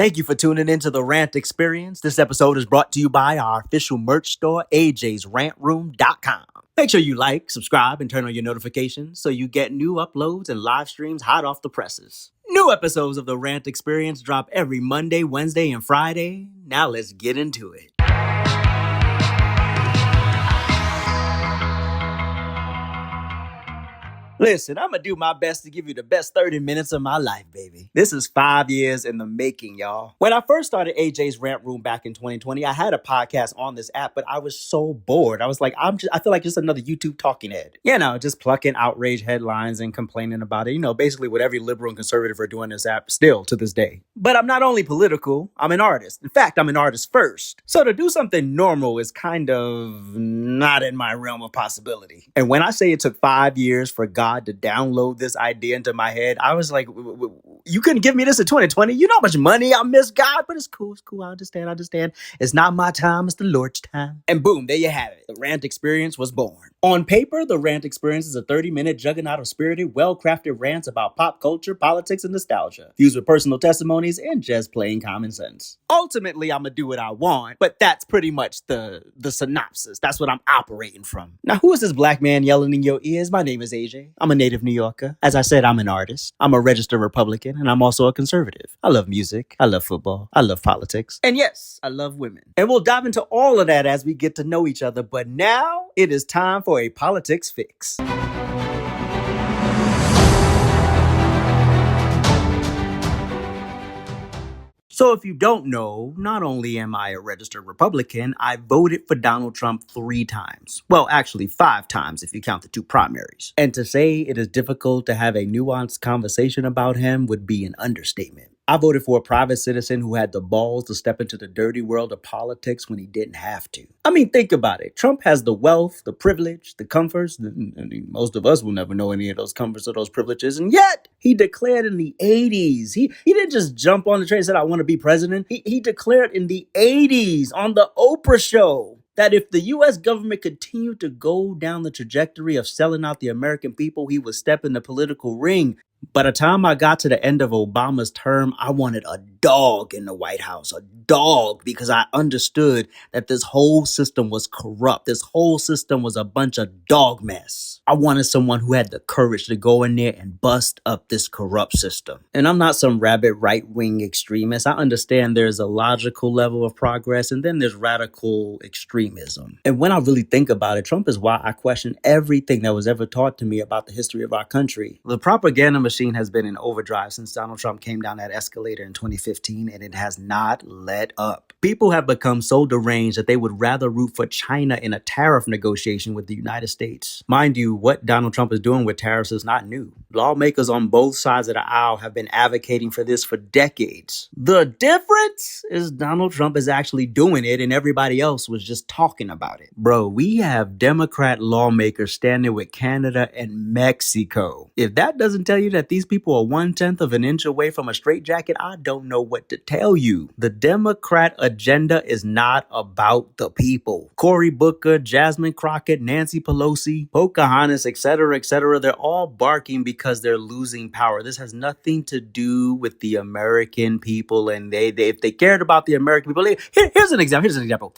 Thank you for tuning into the Rant Experience. This episode is brought to you by our official merch store, ajsrantroom.com. Make sure you like, subscribe, and turn on your notifications so you get new uploads and live streams hot off the presses. New episodes of the Rant Experience drop every Monday, Wednesday, and Friday. Now let's get into it. Listen, I'm going to do my best to give you the best 30 minutes of my life, baby. This is 5 years in the making, y'all. When I first started AJ's Rant Room back in 2020, I had a podcast on this app, but I was so bored. I was like, I feel like just another YouTube talking head. You know, just plucking outrage headlines and complaining about it. You know, basically what every liberal and conservative are doing this app still to this day. But I'm not only political, I'm an artist. In fact, I'm an artist first. So to do something normal is kind of not in my realm of possibility. And when I say it took 5 years for God to download this idea into my head, I was like, you couldn't give me this in 2020. You know how much money I miss, God, but it's cool. I understand. It's not my time, it's the Lord's time. And boom, there you have it. The Rant Experience was born. On paper, the Rant Experience is a 30-minute juggernaut of spirited, well-crafted rants about pop culture, politics, and nostalgia, fused with personal testimonies and just plain common sense. Ultimately, I'm gonna do what I want, but that's pretty much the synopsis. That's what I'm operating from. Now, who is this black man yelling in your ears? My name is AJ. I'm a native New Yorker. As I said, I'm an artist. I'm a registered Republican, and I'm also a conservative. I love music. I love football. I love politics. And yes, I love women. And we'll dive into all of that as we get to know each other. But now it is time for a politics fix. So if you don't know, not only am I a registered Republican, I voted for Donald Trump 3 times. Well, actually 5 times if you count the 2 primaries. And to say it is difficult to have a nuanced conversation about him would be an understatement. I voted for a private citizen who had the balls to step into the dirty world of politics when he didn't have to. I mean, think about it. Trump has the wealth, the privilege, the comforts. Most of us will never know any of those comforts or those privileges. And yet, he declared in the 80s. He didn't just jump on the train and said, I want to be president. He declared in the 80s on the Oprah show that if the U.S. government continued to go down the trajectory of selling out the American people, he would step in the political ring. By the time I got to the end of Obama's term, I wanted a dog in the White House, a dog, because I understood that this whole system was corrupt. This whole system was a bunch of dog mess. I wanted someone who had the courage to go in there and bust up this corrupt system. And I'm not some rabid right-wing extremist. I understand there's a logical level of progress and then there's radical extremism. And when I really think about it, Trump is why I question everything that was ever taught to me about the history of our country. The propaganda machine has been in overdrive since Donald Trump came down that escalator in 2015, and it has not let up. People have become so deranged that they would rather root for China in a tariff negotiation with the United States. Mind you, what Donald Trump is doing with tariffs is not new. Lawmakers on both sides of the aisle have been advocating for this for decades. The difference is Donald Trump is actually doing it and everybody else was just talking about it. Bro, we have Democrat lawmakers standing with Canada and Mexico. If that doesn't tell you that these people are 1/10 of an inch away from a straitjacket, I don't know what to tell you. The Democrat agenda is not about the people. Cory Booker, Jasmine Crockett, Nancy Pelosi, Pocahontas, etc., they're all barking because they're losing power. This has nothing to do with the American people, and if they cared about the American people, here's an example.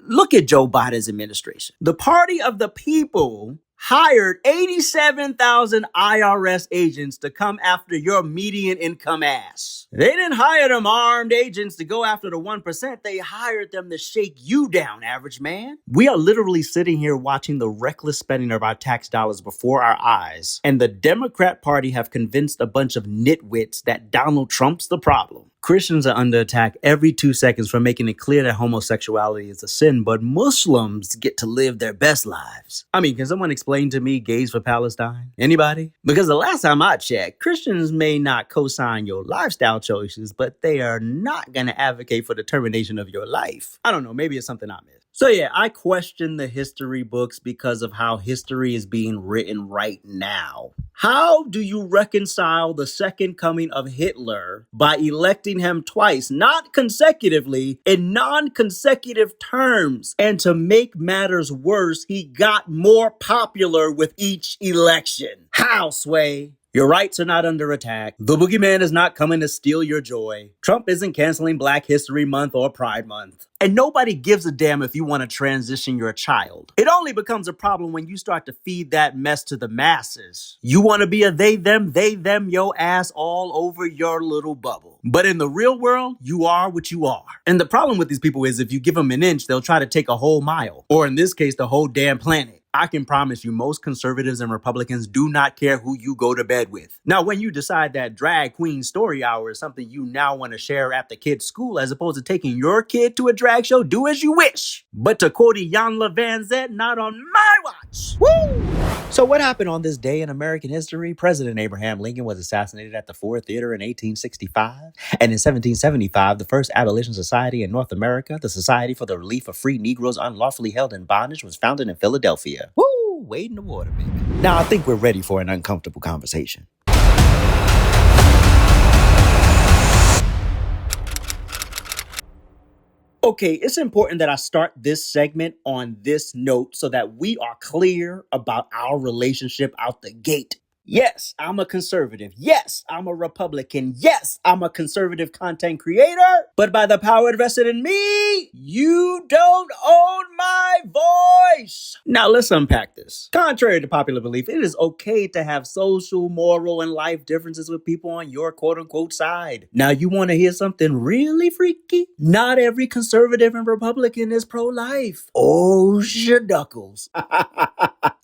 Look at Joe Biden's administration. The party of the people hired 87,000 IRS agents to come after your median income ass. They didn't hire them armed agents to go after the 1%. They hired them to shake you down, average man. We are literally sitting here watching the reckless spending of our tax dollars before our eyes. And the Democrat Party have convinced a bunch of nitwits that Donald Trump's the problem. Christians are under attack every 2 seconds for making it clear that homosexuality is a sin, but Muslims get to live their best lives. I mean, can someone explain to me gays for Palestine? Anybody? Because the last time I checked, Christians may not co-sign your lifestyle choices, but they are not going to advocate for the termination of your life. I don't know, maybe it's something I missed. So yeah, I question the history books because of how history is being written right now. How do you reconcile the second coming of Hitler by electing him twice, not consecutively, in non-consecutive terms? And to make matters worse, he got more popular with each election. How, Sway? Your rights are not under attack. The boogeyman is not coming to steal your joy. Trump isn't canceling Black History Month or Pride Month. And nobody gives a damn if you want to transition your child. It only becomes a problem when you start to feed that mess to the masses. You want to be a they, them, yo ass all over your little bubble. But in the real world, you are what you are. And the problem with these people is if you give them an inch, they'll try to take a whole mile. Or in this case, the whole damn planet. I can promise you most conservatives and Republicans do not care who you go to bed with. Now, when you decide that drag queen story hour is something you now want to share at the kid's school as opposed to taking your kid to a drag show, do as you wish. But to quote Jan Van Zet, not on my watch. Woo! So what happened on this day in American history? President Abraham Lincoln was assassinated at the Ford Theater in 1865. And in 1775, the first abolition society in North America, the Society for the Relief of Free Negroes Unlawfully Held in Bondage, was founded in Philadelphia. Woo! Wade in the water, baby. Now I think we're ready for an uncomfortable conversation. Okay, it's important that I start this segment on this note so that we are clear about our relationship out the gate. Yes, I'm a conservative. Yes, I'm a Republican. Yes, I'm a conservative content creator. But by the power invested in me, you don't own my voice. Now let's unpack this. Contrary to popular belief, it is okay to have social, moral, and life differences with people on your quote-unquote side. Now you want to hear something really freaky? Not every conservative and Republican is pro-life. Oh, shaduckles.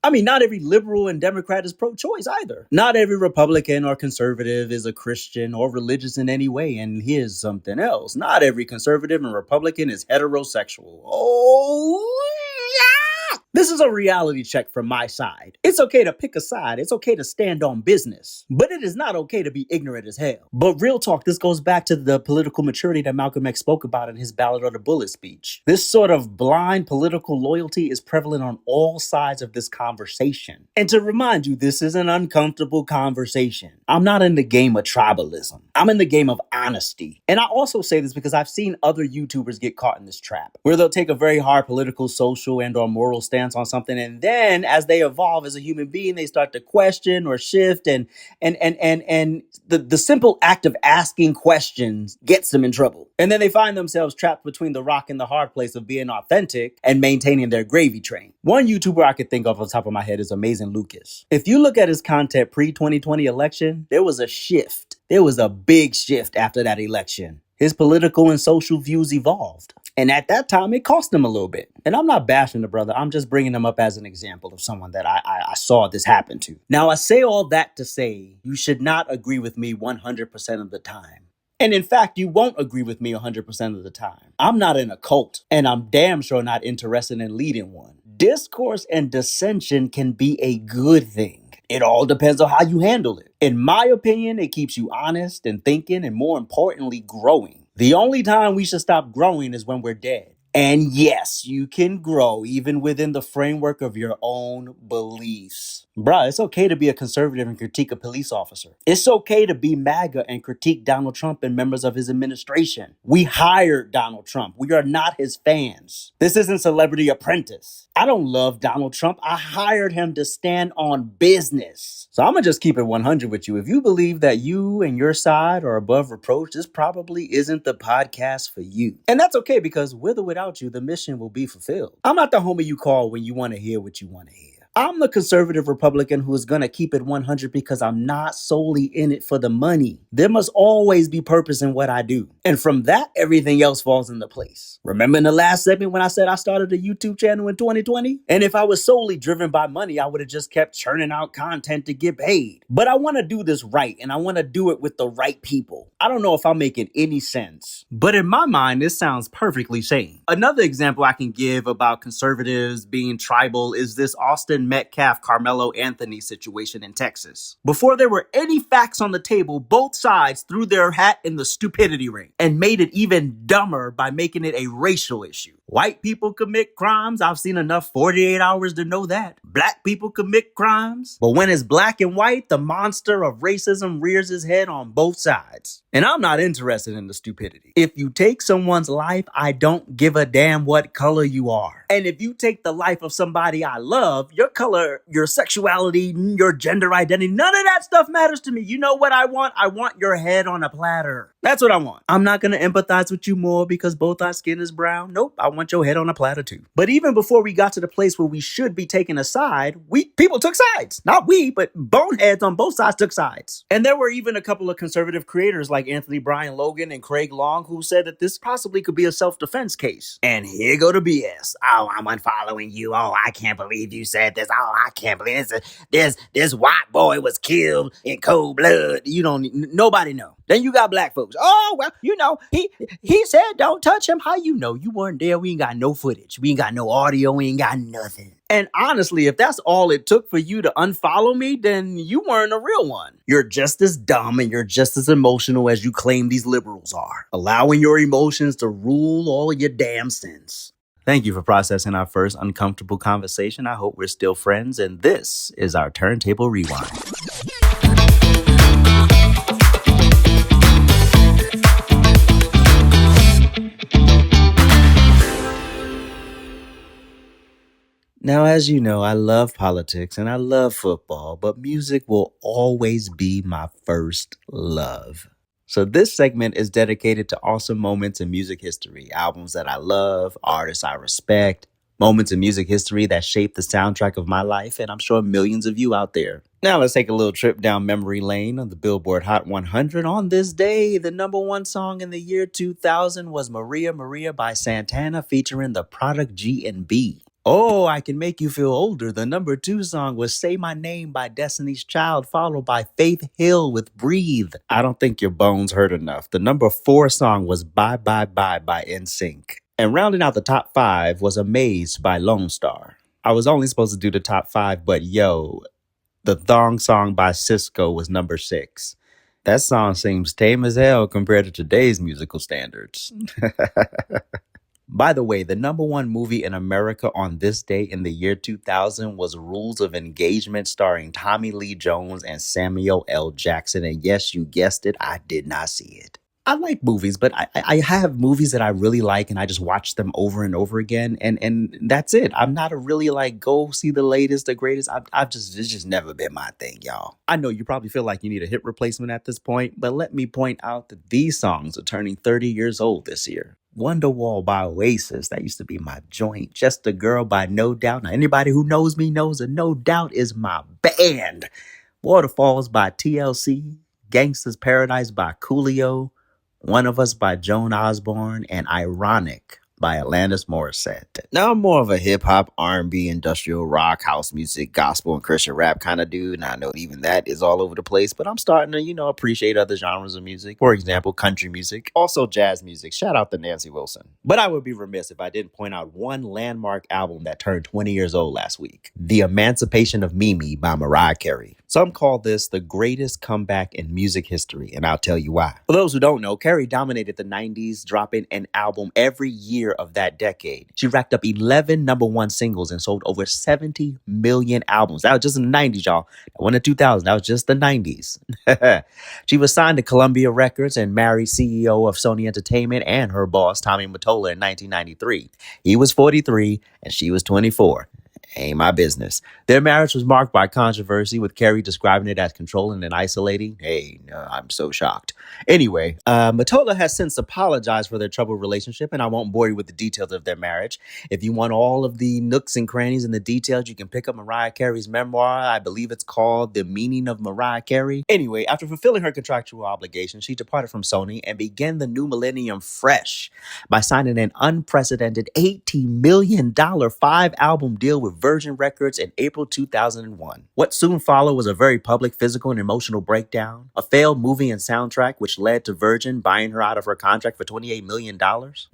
I mean, not every liberal and Democrat is pro-choice either. Not every Republican or conservative is a Christian or religious in any way. And here's something else. Not every conservative and Republican is heterosexual. Oh, yeah! This is a reality check from my side. It's okay to pick a side. It's okay to stand on business. But it is not okay to be ignorant as hell. But real talk, this goes back to the political maturity that Malcolm X spoke about in his Ballad of the Bullet speech. This sort of blind political loyalty is prevalent on all sides of this conversation. And to remind you, this is an uncomfortable conversation. I'm not in the game of tribalism. I'm in the game of honesty. And I also say this because I've seen other YouTubers get caught in this trap, where they'll take a very hard political, social, and or moral stance on something, and then as they evolve as a human being, they start to question or shift, and the simple act of asking questions gets them in trouble. And then they find themselves trapped between the rock and the hard place of being authentic and maintaining their gravy train. One YouTuber I could think of on top of my head is Amazing Lucas. If you look at his content pre-2020 election, there was a shift. There was a big shift after that election. His political and social views evolved. And at that time, it cost him a little bit. And I'm not bashing the brother. I'm just bringing him up as an example of someone that I saw this happen to. Now, I say all that to say you should not agree with me 100% of the time. And in fact, you won't agree with me 100% of the time. I'm not in a cult, and I'm damn sure not interested in leading one. Discourse and dissension can be a good thing. It all depends on how you handle it. In my opinion, it keeps you honest and thinking, and more importantly, growing. The only time we should stop growing is when we're dead. And yes, you can grow even within the framework of your own beliefs. Bruh, it's okay to be a conservative and critique a police officer. It's okay to be MAGA and critique Donald Trump and members of his administration. We hired Donald Trump. We are not his fans. This isn't Celebrity Apprentice. I don't love Donald Trump. I hired him to stand on business. So I'm going to just keep it 100 with you. If you believe that you and your side are above reproach, this probably isn't the podcast for you. And that's okay, because with or without you, the mission will be fulfilled. I'm not the homie you call when you want to hear what you want to hear. I'm the conservative Republican who is going to keep it 100 because I'm not solely in it for the money. There must always be purpose in what I do. And from that, everything else falls into place. Remember in the last segment when I said I started a YouTube channel in 2020? And if I was solely driven by money, I would have just kept churning out content to get paid. But I want to do this right, and I want to do it with the right people. I don't know if I'm making any sense, but in my mind, this sounds perfectly sane. Another example I can give about conservatives being tribal is this Austin Metcalf Carmelo Anthony situation in Texas. Before there were any facts on the table, both sides threw their hat in the stupidity ring and made it even dumber by making it a racial issue. White people commit crimes. I've seen enough 48 hours to know that. Black people commit crimes. But when it's black and white, the monster of racism rears his head on both sides. And I'm not interested in the stupidity. If you take someone's life, I don't give a damn what color you are. And if you take the life of somebody I love, your color, your sexuality, your gender identity, none of that stuff matters to me. You know what I want? I want your head on a platter. That's what I want. I'm not going to empathize with you more because both our skin is brown. Nope, I want your head on a platter too. But even before we got to the place where we should be taking a side, people took sides. Not we, but boneheads on both sides took sides. And there were even a couple of conservative creators like Anthony Bryan Logan and Craig Long who said that this possibly could be a self-defense case. And here go the BS. Oh, I'm unfollowing you. Oh, I can't believe you said this. Oh, I can't believe this white boy was killed in cold blood. Nobody know. Then you got black folks. Oh, well, he said don't touch him. How you know? You weren't there. We ain't got no footage. We ain't got no audio. We ain't got nothing. And honestly, if that's all it took for you to unfollow me, then you weren't a real one. You're just as dumb and you're just as emotional as you claim these liberals are, allowing your emotions to rule all your damn sins. Thank you for processing our first uncomfortable conversation. I hope we're still friends, and this is our Turntable Rewind. Now, as you know, I love politics and I love football, but music will always be my first love. So this segment is dedicated to awesome moments in music history, albums that I love, artists I respect, moments in music history that shaped the soundtrack of my life, and I'm sure millions of you out there. Now let's take a little trip down memory lane on the Billboard Hot 100. On this day, the number one song in the year 2000 was Maria Maria by Santana featuring the Product G&B. Oh, I Can Make You Feel Older. The number two song was Say My Name by Destiny's Child, followed by Faith Hill with Breathe. I don't think your bones hurt enough. The number four song was Bye Bye Bye by NSYNC. And rounding out the top five was Amazed by Lone Star. I was only supposed to do the top five, but the Thong Song by Cisco was number 6. That song seems tame as hell compared to today's musical standards. By the way, the number one movie in America on this day in the year 2000 was Rules of Engagement, starring Tommy Lee Jones and Samuel L. Jackson. And yes, you guessed it, I did not see it. I like movies, but I have movies that I really like and I just watch them over and over again. And that's it. I'm not a really go see the latest, the greatest. It's just never been my thing, y'all. I know you probably feel like you need a hip replacement at this point, but let me point out that these songs are turning 30 years old this year. Wonderwall by Oasis, that used to be my joint. Just a Girl by No Doubt. Now, anybody who knows me knows that No Doubt is my band. Waterfalls by TLC. Gangsta's Paradise by Coolio. One of Us by Joan Osborne, and Ironic by Alanis Morissette. Now, I'm more of a hip-hop, R&B, industrial rock, house music, gospel, and Christian rap kind of dude, and I know even that is all over the place, but I'm starting to, appreciate other genres of music. For example, country music, also jazz music. Shout out to Nancy Wilson. But I would be remiss if I didn't point out one landmark album that turned 20 years old last week. The Emancipation of Mimi by Mariah Carey. Some call this the greatest comeback in music history, and I'll tell you why. For those who don't know, Carey dominated the 90s, dropping an album every year of that decade. She racked up 11 number one singles and sold over 70 million albums. That was just in the 90s, y'all. That wasn't in 2000. That was just the 90s. She was signed to Columbia Records and married CEO of Sony Entertainment and her boss, Tommy Mottola, in 1993. He was 43 and she was 24. Ain't my business. Their marriage was marked by controversy, with Carey describing it as controlling and isolating. Hey, no, I'm so shocked. Anyway, Mottola has since apologized for their troubled relationship, and I won't bore you with the details of their marriage. If you want all of the nooks and crannies and the details, you can pick up Mariah Carey's memoir. I believe it's called The Meaning of Mariah Carey. Anyway, after fulfilling her contractual obligations, she departed from Sony and began the new millennium fresh by signing an unprecedented $80 million 5-album deal with Virgin Records in April 2001. What soon followed was a very public physical and emotional breakdown, a failed movie and soundtrack which led to Virgin buying her out of her contract for $28 million.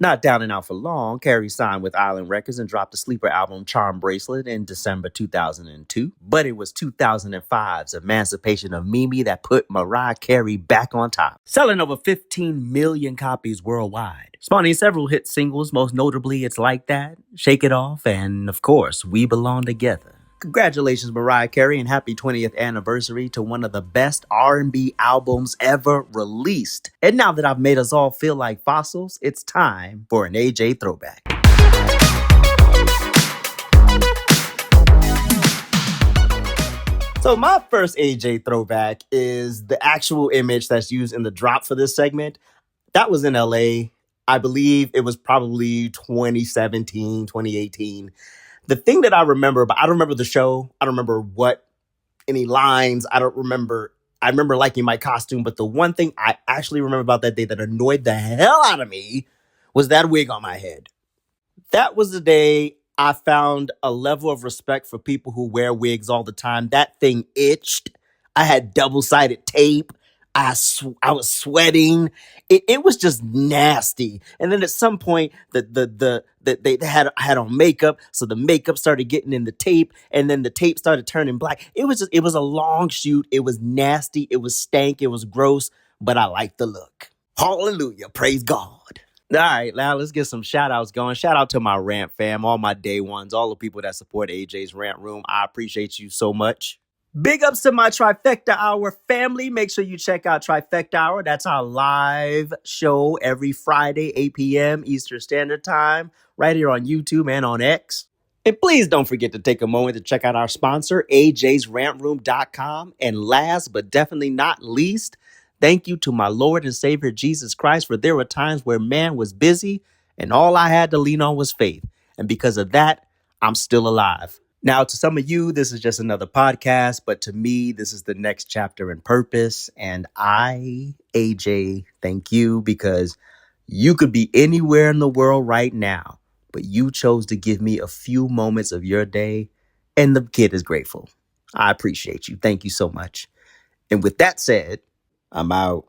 Not down and out for long, Carey signed with Island Records and dropped the sleeper album Charm Bracelet in December 2002. But it was 2005's Emancipation of Mimi that put Mariah Carey back on top, selling over 15 million copies worldwide, spawning several hit singles, most notably It's Like That, Shake It Off, and of course, We Belong Together. Congratulations, Mariah Carey, and happy 20th anniversary to one of the best R&B albums ever released. And now that I've made us all feel like fossils, it's time for an AJ Throwback. So my first AJ throwback is the actual image that's used in the drop for this segment. That was in LA. I believe it was probably 2017, 2018. The thing that I remember, but I don't remember the show. I don't remember what any lines. I don't remember. I remember liking my costume, but the one thing I actually remember about that day that annoyed the hell out of me was that wig on my head. That was the day I found a level of respect for people who wear wigs all the time. That thing itched. I had double-sided tape. I was sweating. It was just nasty. And then at some point, they had on makeup, so the makeup started getting in the tape, and then the tape started turning black. It was a long shoot. It was nasty. It was stank. It was gross, but I liked the look. Hallelujah. Praise God. All right, now let's get some shout outs going. Shout out to my rant fam, all my day ones, all the people that support AJ's Rant Room. I appreciate you so much. Big ups to my Trifecta Hour family. Make sure you check out Trifecta Hour. That's our live show every Friday, 8 p.m. Eastern Standard Time, right here on YouTube and on X. And please don't forget to take a moment to check out our sponsor, ajsrantroom.com. And last but definitely not least, thank you to my Lord and Savior Jesus Christ, for there were times where man was busy and all I had to lean on was faith. And because of that, I'm still alive. Now, to some of you, this is just another podcast, but to me, this is the next chapter in purpose. And I, AJ, thank you because you could be anywhere in the world right now, but you chose to give me a few moments of your day, and the kid is grateful. I appreciate you. Thank you so much. And with that said, I'm out.